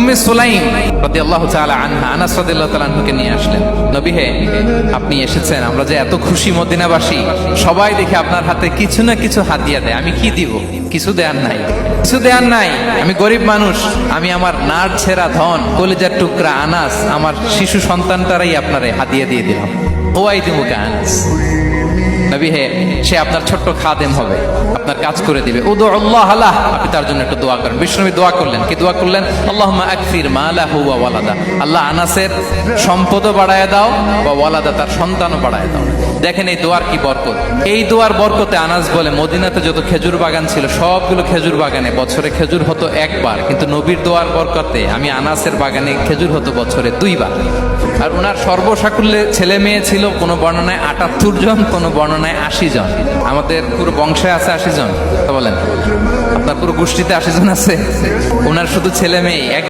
উম্মে সুলাইম রাদিয়াল্লাহু তাআলা আনহা আনাস রাদিয়াল্লাহু তাআলা আনহুকে নিয়ে আসলেন। নবী হে, আপনি এসেছেন, আমরা যে এত খুশি মদিনাবাসী, সবাই দেখে আপনার হাতে কিছু না কিছু হাদিয়া দেয়। আমি কি দিব? কিছু দেয়ার নাই, কিছু দেয়ার নাই। আমি গরিব মানুষ, আমি আমার নাড় ছেঁড়া ধন, কলিজার টুকরা আনাস, আমার শিশু সন্তানটারাই আপনারে হাদিয়া দিয়ে দিলাম। ওয়াই দিমুকা আনাস। নবী হে, সে আপনার ছোট্ট খাদেম হবে, আপনার কাজ করে দিবে। উদু আল্লাহ আলাহ, আপনি তার জন্য একটু দোয়া করেন। বিষ্ণুনবী দোয়া করলেন, কি দোয়া করলেন? আল্লাহুম্মা আকফির মালাহু ওয়া ওয়ালাদা। আল্লাহ আনাসের সম্পদও বাড়ায় দাও, বা ওয়ালাদা, তার সন্তানও বাড়ায় দাও। দেখেন এই দোয়ার কি বরকত। এই দোয়ার বরকতে আনাস বলে, মদিনাতে যত খেজুর বাগান ছিল সবগুলো খেজুর বাগানে বছরে খেজুর হতো একবার, কিন্তু নবীর দোয়ার বরকতে আমি আনাসের বাগানে খেজুর হতো বছরে 2 বার। আর ওনার সর্বসাকুল্যে ছেলে মেয়ে ছিল, কোনো বর্ণনায় 78 জন, কোনো বর্ণনায় 80 জন। আমাদের পুরো বংশে আছে 80 জন, বলেন আপনার পুরো গোষ্ঠীতে 80 জন আছে? ওনার শুধু ছেলে মেয়ে